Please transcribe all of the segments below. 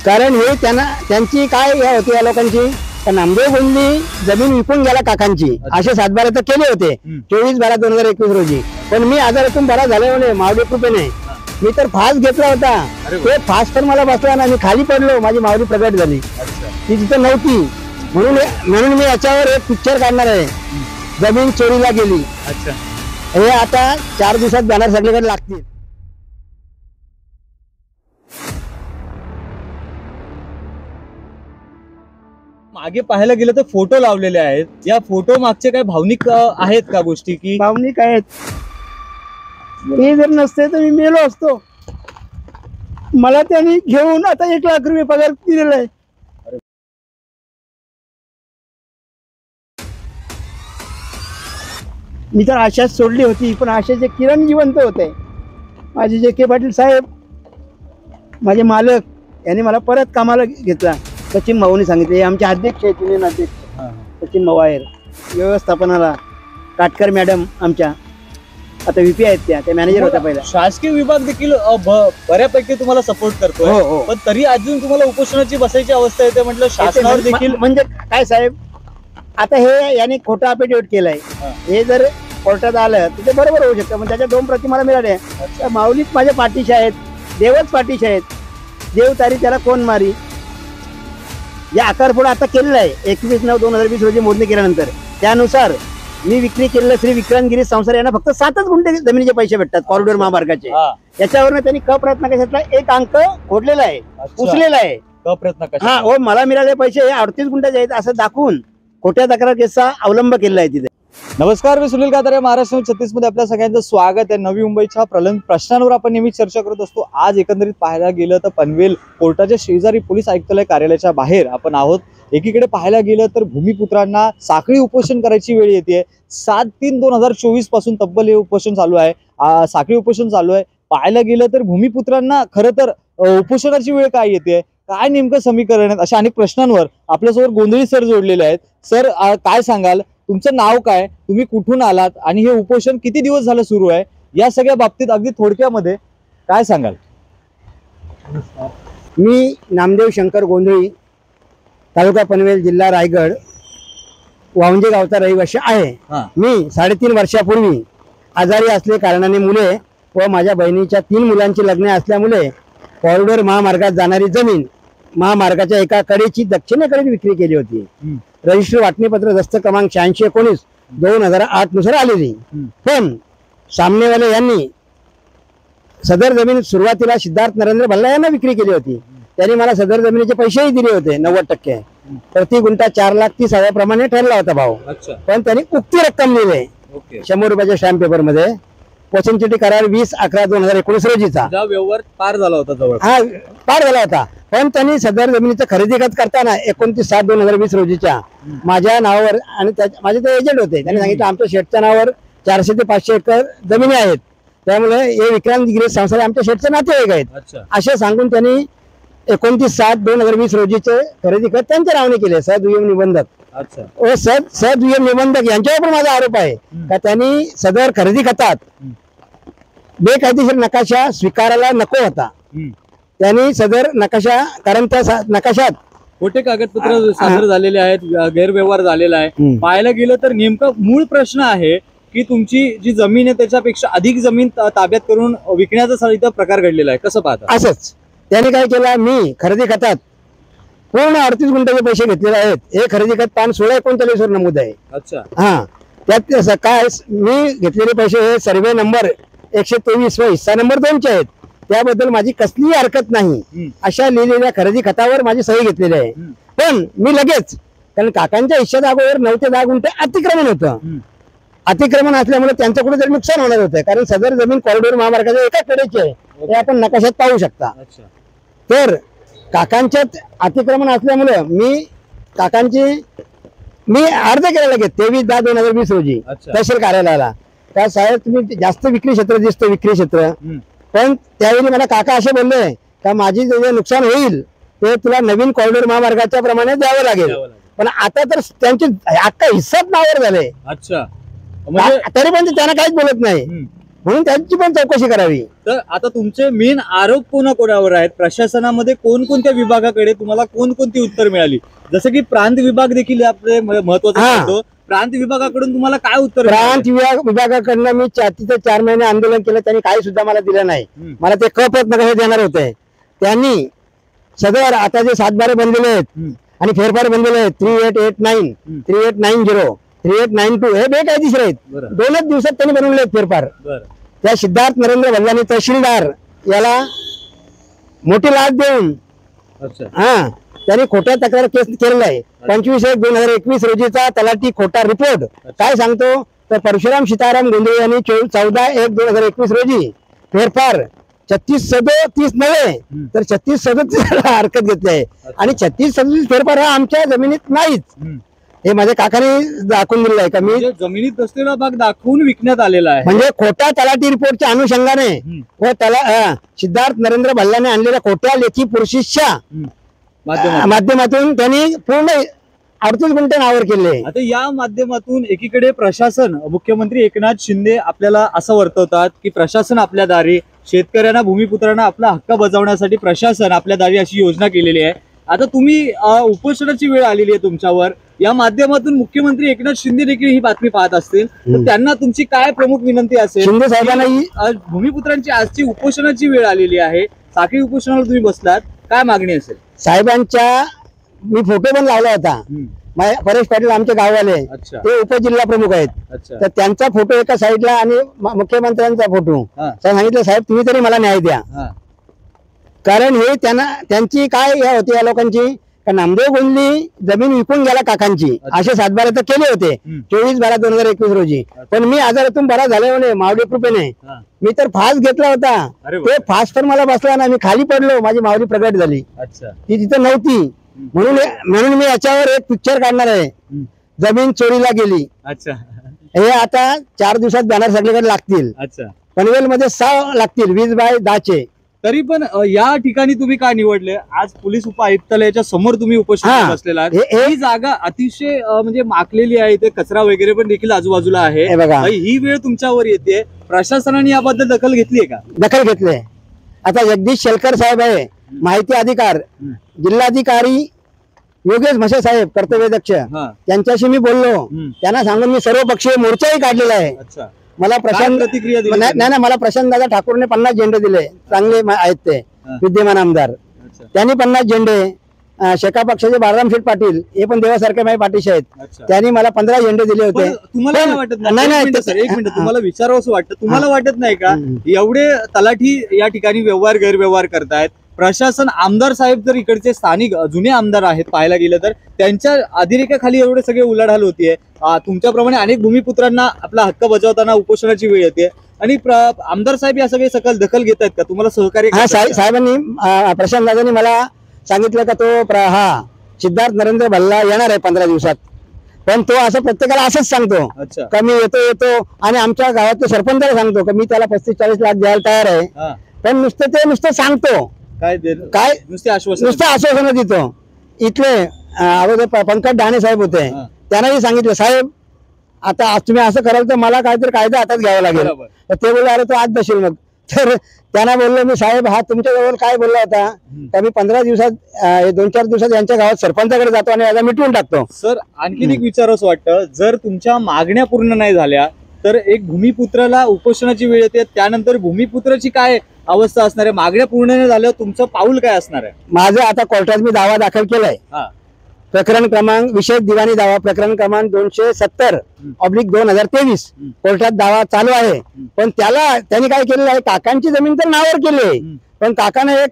कारण हे त्यांची काय हे होती या लोकांची, नामदेव गुंडी जमीन विकून गेला काकांची, असे 7-12 तर केले होते 24/12/2021 रोजी. पण मी आजारातून बरा झाल्यामुळे माऊली कृपेने मी तर फास्ट घेतला होता. ते फास्ट तर मला बसला ना, मी खाली पडलो, माझी माऊली प्रगट झाली, ती तिथं नव्हती. म्हणून मी याच्यावर एक पिक्चर काढणार आहे, जमीन चोरीला गेली. हे आता 4 दिवसात बॅनर सगळीकडे लागतील. मागे पाहायला गेलं तर फोटो लावलेले आहेत, या फोटो मागचे काय भावनिक आहेत का गोष्टी की भावनिक आहेत? हे जर नसते तर मी मेलो असतो. मला त्यांनी घेऊन आता 1 लाख रुपये पगार दिलेला आहे. मी तर आशाच सोडली होती, पण आशाचे किरण जिवंत होते. माझे जे पाटील साहेब, माझे मालक, यांनी मला परत कामाला घेतला. सचिन भाऊनी सांगितले, आमचे अध्यक्ष आहेत युनियन अध्यक्ष सचिन भाऊ आहेत, व्यवस्थापनाला काटकर मॅडम आमच्या आता VP आहेत, त्या मॅनेजर होत्या पहिल्या. शासकीय विभाग देखील बऱ्यापैकी तुम्हाला सपोर्ट करतोय, पण तरी अजून तुम्हाला उपोषणाची बसायची अवस्था येते. म्हटलं शासनावर देखील म्हणजे काय साहेब, आता हे याने खोटं अफिडेव्हिट केलंय, हे जर कोर्टात आलं तर ते बरोबर होऊ शकतं. पण त्याच्या 2 प्रती मला मिळाल्या. माऊलीच माझ्या पाठीशी आहेत, देवच पाठीशी आहेत. देव तारी त्याला कोण मारी, या आकारपुडा आता केलेला आहे 21/9/2020 रोजी मोजणी केल्यानंतर. त्यानुसार मी विक्री केलेलं श्री विक्रांत गिरीश संसार यांना फक्त 7च गुंठे जमिनीचे पैसे भेटतात कॉरिडोर महामार्गाचे. याच्यावरनं त्यांनी कप्रयत्न कशातला 1 अंक फोडलेला आहे, उचलेला आहे. कप्रयत्न मला मिळाले पैसे हे 38 गुंठ्याचे आहेत असं दाखवून खोट्या तक्रार केसचा अवलंब केलेला आहे तिथे. नमस्कार, मी सुनील कातारे, महाराष्ट्र 36 मध्ये आपल्या सगळ्यांचं स्वागत आहे. नवी मुंबईच्या प्रश्नांवर आपण नेहमी चर्चा करत असतो. आज एकंदरीत पाहायला गेलं तर पनवेल कोर्टाच्या शेजारी पोलीस आयुक्तालय कार्यालयाच्या बाहेर आपण आहोत. एकीकडे पाहायला गेलं तर भूमिपुत्रांना साखळी उपोषण करायची वेळ येते. 7/3/2024 पासून तब्बल हे उपोषण चालू आहे, साखळी उपोषण चालू आहे. पाहायला गेलं तर भूमिपुत्रांना खरं तर उपोषणाची वेळ काय येते, काय नेमकं समीकरण आहे, अशा अनेक प्रश्नांवर आपल्यासोबत गोंधळी सर जोडलेले आहेत. सर, काय सांगाल, तुमचं नाव काय, तुम्ही कुठून आलात आणि हे उपोषण किती दिवस झालं सुरू आहे, या सगळ्या बाबतीत अगदी थोडक्यामध्ये काय सांगाल? मी नामदेव शंकर गोंधळी, तालुका पनवेल, जिल्हा रायगड, वावंजे गावचा रहिवासी आहे. मी 3.5 वर्षापूर्वी आजारी असले कारणाने मुले व माझ्या बहिणीच्या 3 मुलांची लग्न असल्यामुळे कॉरिडोर महामार्गात जाणारी जमीन महामार्गाच्या एका कडेची दक्षिणेकडे विक्री केली होती. रजिस्टर वाटणीपत्र दस्त क्रमांक 86/19/2008 नुसार आलेली. पण सामनेवाले यांनी सदर जमीन सुरुवातीला सिद्धार्थ नरेंद्र भल्ला यांना विक्री केली होती. त्यांनी मला सदर जमिनीचे पैसेही दिले होते 90%. प्रति गुंठा 4,30,000 प्रमाणे ठरला होता भाव. पण त्यांनी उक्ती रक्कम दिली 100 रुपयाच्या स्टॅम्प पेपर मध्ये. वचनचिठी करार 20/11/2019 रोजीचा व्यवहार पार झाला होता, पार झाला होता. पण त्यांनी सदर जमिनीचं खरेदी करताना 29/7/2020 रोजीच्या माझ्या नावावर आणि माझे ते एजंट होते, त्यांनी सांगितलं आमच्या शेठच्या नावावर 400 ते 500 एकर जमिनी आहेत, त्यामुळे हे विक्रांत गिरीश संसार आमच्या शेठचे नातेवाईक आहेत असे सांगून त्यांनी 29/7/2020 रोजीचे खरेदी कर त्यांच्या नावाने केले. सदुय्यम निबंधक व सदुय्यम निबंधक यांच्यावर पण माझा आरोप आहे का त्यांनी सदर खरेदी खतात बेकायदेशीर नकाशा स्वीकारायला नको होता. त्यांनी सदर नकाशा, कारण त्या नकाशात खोटे कागदपत्र सादर झालेले आहेत, गैरव्यवहार झालेला आहे. पाहायला गेलं तर नेमका मूळ प्रश्न आहे की तुमची जी जमीन आहे त्याच्यापेक्षा अधिक जमीन ताब्यात करून विकण्याचा इथं प्रकार घडलेला आहे, कसं पाहता? असंच त्यांनी काय केलं, मी खरेदी खतात पूर्ण 38 गुंठ्याचे पैसे घेतलेले आहेत. हे खरेदी खत पान 1639 वर नमूद आहे. त्यात काय मी घेतलेले पैसे हे सर्वे नंबर 123 व हिस्सा नंबर 2 चे आहेत. त्याबद्दल माझी कसलीही हरकत नाही अशा लिहिलेल्या खरेदी खतावर माझी सही घेतलेली आहे. पण मी लगेच, कारण काकांच्या हिश्श्यात अगोदर 9 ते 10 गुंठे अतिक्रमण होतं. अतिक्रमण असल्यामुळे त्यांचं कुठेतरी नुकसान होणार होतं, कारण सदर जमीन कॉरिडोर महामार्गाच्या एका कडेची आहे, हे आपण नकाशात पाहू शकता. तर काकांच्या अतिक्रमण असल्यामुळे मी अर्ज केला लगेच 23/10/2020 रोजी तहसील कार्यालयाला. का साहेब तुम्ही जास्त विक्री क्षेत्र दिसतं, विक्री क्षेत्र. पण त्यावेळी मला काका असे बोलले का माझी जे नुकसान होईल ते तुला नवीन कॉरिडोर महामार्गाच्या प्रमाणे द्यावं लागेल. पण आता तर त्यांचे अख्खा हिस्साच नावावर झाले, तरी पण ते त्यांना काहीच बोलत नाही. म्हणून त्यांची पण चौकशी करावी. तर आता तुमचे मेन आरोप कोणाकोणावर आहेत? प्रशासनामध्ये कोणकोणत्या विभागाकडे तुम्हाला कोणकोणती उत्तर मिळाली? जसं की प्रांत विभाग देखील आपले महत्वाचा हा. ठरतो. प्रांत विभागाकडून तुम्हाला काय उत्तर प्रांत विभागाकडनं मी तिथे 4 महिने आंदोलन केलं, त्यांनी काही सुद्धा मला दिलं नाही. मला ते कपत नका हे देणार होते. त्यांनी सदर आता जे 7/12 बनलेले आहेत आणि फेरफार बनलेले आहेत 3889, 3890, 3892 हे बेकायदेशीर आहेत. 2च दिवसात त्यांनी बनवले आहेत फेरफार. त्या सिद्धार्थ नरेंद्र भल्लानी तहसीलदार याला मोठी लाच देऊन त्यांनी खोट्या तक्रार केस केलेला आहे. 25/1/2021 रोजीचा तलाठी खोटा रिपोर्ट काय सांगतो तर परशुराम सीताराम गोंधळे यांनी 14/1/2021 रोजी फेरफार 3637 नव्हे तर 3637 हरकत घेतली आहे. आणि 3637 फेरफार हा आमच्या जमिनीत नाहीच. हे माझ्या काकाने दाखवून दिलेलं आहे का मी जमिनीत असलेला भाग दाखवून विकण्यात आलेला आहे. म्हणजे खोट्या तलाठी रिपोर्टच्या अनुषंगाने व सिद्धार्थ नरेंद्र भल्लाने आणलेल्या खोट्या लेखी प्रोसेसच्या माध्यमातून त्यांनी पूर्ण 38 गुंठे नावर केले. आता या माध्यमातून एकीकडे प्रशासन, मुख्यमंत्री एकनाथ शिंदे आपल्याला असं वर्तवतात की प्रशासन आपल्या दारी, शेतकऱ्यांना भूमिपुत्रांना आपला हक्क बजावण्यासाठी प्रशासन आपल्या दारी अशी योजना केलेली आहे. आता तुम्ही उपोषणाची वेळ आलेली आहे तुमच्यावर. या माध्यमातून मुख्यमंत्री एकनाथ शिंदे देखील ही बातमी पाहत असतील तर त्यांना तुमची काय प्रमुख विनंती असेल? शिंदे साहेबांना भूमिपुत्रांची आजची उपोषणाची वेळ आलेली आहे, साखळी उपोषणाला तुम्ही बसलात, काय मागणी असेल? साहेबांच्या मी फोटो पण लावला होता. परेश पाटील आमचे गाववाले ते उपजिल्हा प्रमुख आहेत, तर त्यांचा फोटो एका साईडला आणि मुख्यमंत्र्यांचा फोटो. सांगितलं साहेब तुम्ही तरी मला न्याय द्या, कारण हे त्यांची काय हे होती या लोकांची नामदेव गोंधळी जमीन विकून गेला काकांची असे 7/12 तर केले होते 24/12/2021 रोजी. पण मी आजारातून बरा झाल्याने मावडी कृपेने मी तर फास घेतला होता. ते फास तर मला बसला ना, मी खाली पडलो, माझी मावडी प्रगट झाली, ती तिथं नव्हती. म्हणून मी याच्यावर एक पिक्चर काढणार आहे, जमीन चोरीला गेली. हे आता 4 दिवसात बॅनर सगळीकडे लागतील. पनवेल मध्ये 6 लागतील 20/10. तरी पण या ठिकाणी तुम्ही का निवडले? आज पोलीस उपायुक्तालयाच्या समोर तुम्ही उपोषणाला बसलेला आहात. ही जागा अतिशय म्हणजे माकलेली आहे, ते कचरा वगैरे पण देखील आजूबाजूला आहे. ही वेळ तुमच्यावर येते, प्रशासनाने याबद्दल दखल घेतली आहे का? दखल घेतली. आता जगदीश शेलकर साहेब आहे माहिती अधिकार, जिल्हाधिकारी योगेश म्हसे साहेब कर्तव्यदक्ष, त्यांच्याशी मी बोललो. त्यांना सांगून मी सर्वपक्षीय मोर्चाही काढलेला आहे. मला प्रतिक्रिया नाही, मला प्रशांत दादा ठाकूरने 50 झेंडे दिले, चांगले आहेत ते विद्यमान आमदार. त्यांनी 50 झेंडे, शेका पक्षाचे बाळराम शेठ पाटील हे पण देवासारखे माझ्या पाठीशी आहेत, त्यांनी मला 15 झेंडे दिले होते. तुम्हाला काय वाटत नाही? सर एक मिनिट, तुम्हाला विचारावं असं वाटतं, तुम्हाला वाटत नाही का एवढे तलाठी या ठिकाणी व्यवहार गैरव्यवहार करतायत? प्रशासन, आमदार साहेब जर इकडचे स्थानिक जुने आमदार आहेत पाहायला गेलं तर त्यांच्या अधिरेखाखाली एवढे सगळे उलाढाल होतीये. तुमच्याप्रमाणे अनेक भूमिपुत्रांना आपला हक्क बजावताना उपोषणाची वेळ येते आणि आमदार साहेब या सगळे सकल दखल घेत आहेत का? तुम्हाला सहकार्य? साहेबांनी प्रशांत दादांनी मला सांगितलं का तो सिद्धार्थ नरेंद्र भल्ला येणार आहे 15 दिवसात. पण तो असं प्रत्येकाला असंच सांगतो का मी येतो आणि आमच्या गावातल्या सरपंचाला सांगतो का मी त्याला 35-40 लाख द्यायला तयार आहे. पण नुसतं सांगतो, काय नुसते आश्वासन देतो. इथले अगोदर पंकज डाणे साहेब होते, त्यांनाही सांगितलं साहेब आता तुम्ही असं कराल तर मला काहीतरी कायदा हातात घ्यावा लागेल. तर ते बोलले अरे तो आज बसेल. मग तर त्यांना बोललो मी साहेब हा तुमच्या जवळ काय बोलला होता तर मी 15 दिवसात 2-4 दिवसात यांच्या गावात सरपंचाकडे जातो आणि याला मिटवून टाकतो. सर आणखीन एक विचारावंसं वाटतं, जर तुमच्या मागण्या पूर्ण नाही झाल्या तर एक भूमिपुत्राला उपोषणाची वेळ येते, त्यानंतर भूमिपुत्राची काय अवस्था असणार आहे? मागण्या पूर्ण नाही झाल्यावर तुमचं पाऊल काय असणार आहे? माझं आता कोर्टात मी दावा दाखल केलाय. प्रकरण क्रमांक विशेष दिवाणी दावा प्रकरण क्रमांक 270/2023 कोर्टात दावा चालू आहे. पण त्यांनी काय केलेलं आहे, काकांची जमीन तर नावावर केली आहे, पण काकाने एक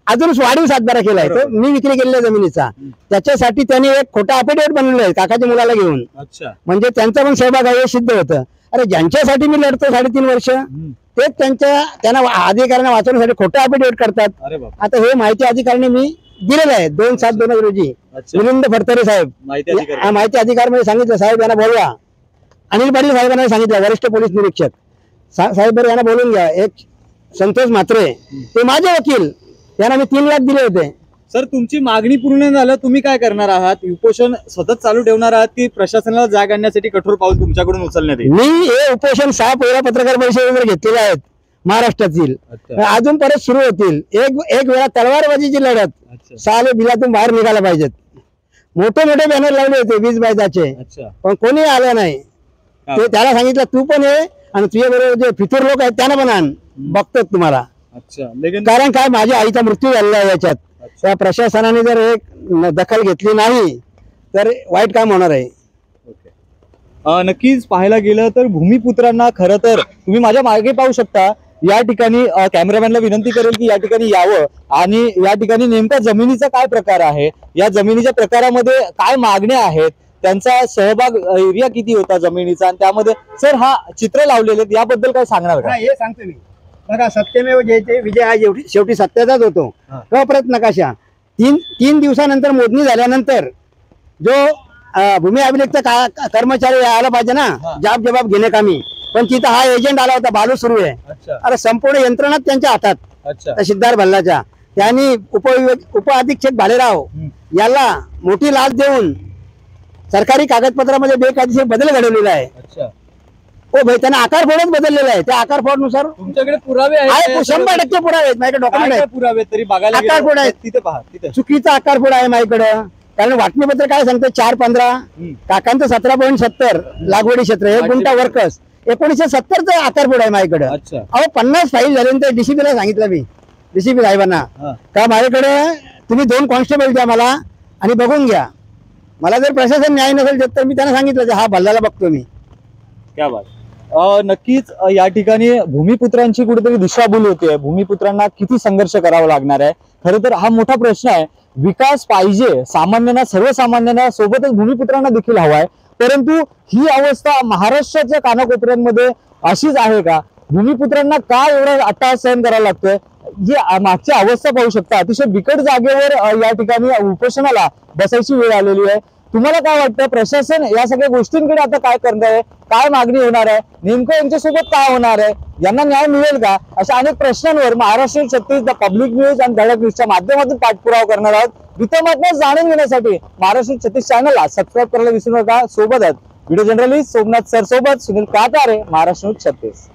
अजून वाढीव 7/12 केलाय तो मी विक्री केलेल्या जमिनीचा. त्याच्यासाठी त्यांनी एक खोटा अफिडेव्हिट बनवलं आहे काकाच्या मुलाला घेऊन. म्हणजे त्यांचा पण सहभाग आहे सिद्ध होतं. अरे ज्यांच्यासाठी मी लढतो 3.5 वर्ष तेच त्यांना अधिकाऱ्यांना वाचवण्यासाठी खोटा अफिडेव्हिट करतात. आता हे माहिती अधिकाऱ्याने मी दिलेलं आहे 2/7/2000 रोजी. मिलिंद फडतरे साहेब माहिती अधिकार मध्ये सांगितलं साहेब यांना बोलवा. अनिल पाटील साहेबांना सांगितलं वरिष्ठ पोलीस निरीक्षक साहेब यांना बोलून घ्या. एक संतोष म्हात्रे ते माझे वकील, त्यांना मी 3 लाख दिले होते. सर तुमची मागणी पूर्ण झालं, तुम्ही काय करणार आहात? उपोषण सतत चालू ठेवणार आहात की प्रशासनाला जाग आणण्यासाठी कठोर पाऊल तुमच्याकडून उचलण्यात येईल? मी हे उपोषण 6 पहिल्या पत्रकार परिषद वगैरे घेतलेले आहेत महाराष्ट्रातील, अजून परत सुरू होतील. एक वेळा तलवारबाजीची लढत, साले बिलातून बाहेर निघायला पाहिजेत. मोठे मोठे बॅनर लावले होते 20 बायदाचे, पण कोणी आलं नाही. ते त्याला सांगितलं तू पण ये आणि तुझ्या बरोबर जे फितूर लोक आहेत त्यांना पण आण, बघतो तुम्हाला. कारण काय, माझ्या आईचा मृत्यू झालेला आहे याच्यात. त्या प्रशासनाने जर एक दखल घेतली नाही तर वाईट काम होणार आहे. नक्कीच पाहायला गेलं तर भूमिपुत्रांना खरं तर तुम्ही माझ्या मागे पाहू शकता, या ठिकाणी कॅमेरामॅनला विनंती करेल की या ठिकाणी यावं आणि या ठिकाणी नेमका जमिनीचा काय प्रकार आहे, या जमिनीच्या प्रकारामध्ये काय मागण्या आहेत, त्यांचा सहभाग एरिया किती होता जमिनीचा, आणि त्यामध्ये सर हा चित्र लावलेले याबद्दल काय सांगणार का? हे सांगतो मी. बघा, सत्यमेव जयते विजय हा शेवटी सत्याचाच होतो. प्रत नकाशा 3 दिवसानंतर मोजणी झाल्यानंतर जो भूमी अभिलेखचा कर्मचारी आला पाहिजे ना जाब जबाब घेण्याकामी, पण तिथं हा एजंट आला होता, बालू सुरू आहे. अरे संपूर्ण यंत्रणा त्यांच्या हातात सिद्धार्थ भल्लाच्या. त्यांनी उप अधीक्षक भालेराव याला मोठी लाच देऊन सरकारी कागदपत्रामध्ये बेकायदेशीर बदल घडवलेला आहे. हो भाई, त्यांना आकार फोडच बदललेला आहे. त्या आकार फोड नुसार तुमच्याकडे पुरावे आहेत? 100% पुरावे आहेत माझ्याकडे, डॉक्युमेंट आहेत. पुरावे तरी बघायला आकार फोड आहे, तिथे पहा, तिथे चुकीचा आकार फोड आहे माझ्याकडे. कारण वाटणीपत्र काय सांगतं 4-15, काकांचं 17.70 लागवडी क्षेत्र, 1 गुंठा वर्कस 1970चा आकार फोड आहे माझ्याकडे. अहो 50 फाईल झाल्यानंतर डीसीपी ला सांगितलं मी, डीसीपी साहेबांना का माझ्याकडे तुम्ही 2 कॉन्स्टेबल द्या मला आणि बघून घ्या. मला जर प्रशासन न्याय नसेल देत तर मी त्यांना सांगितलं हा भल्लाला बघतो मी. क्या बात. नक्कीच या ठिकाणी भूमिपुत्रांची कुठेतरी दिशाभूल होते. भूमिपुत्रांना किती संघर्ष करावा लागणार आहे, खरं तर हा मोठा प्रश्न आहे. विकास पाहिजे सामान्यांना, सर्वसामान्यांना, सोबतच भूमिपुत्रांना देखील हवा आहे. परंतु ही अवस्था महाराष्ट्राच्या कानाकोपऱ्यांमध्ये अशीच आहे का? भूमिपुत्रांना का एवढा अट्टहास सहन करावा लागतोय? जी मागची अवस्था पाहू शकता, अतिशय बिकट जागेवर या ठिकाणी उपोषणाला बसायची वेळ आलेली आहे. तुम्हाला काय वाटतं, प्रशासन या सगळ्या गोष्टींकडे आता काय करणार आहे? काय मागणी होणार आहे? नेमकं यांच्यासोबत काय होणार आहे? यांना न्याय मिळेल का? अशा अनेक प्रश्नांवर महाराष्ट्र 36 द पब्लिक न्यूज आणि धडक न्यूजच्या माध्यमातून पाठपुरावा करणार आहोत. वृत्तमाध्यम जाणून घेण्यासाठी महाराष्ट्र 36 चॅनलला सबस्क्राईब करायला विसरू नका. सोबतच व्हिडिओ जर्नलिस्ट सोमनाथ सर सोबत सुनील कातारे, महाराष्ट्र 36.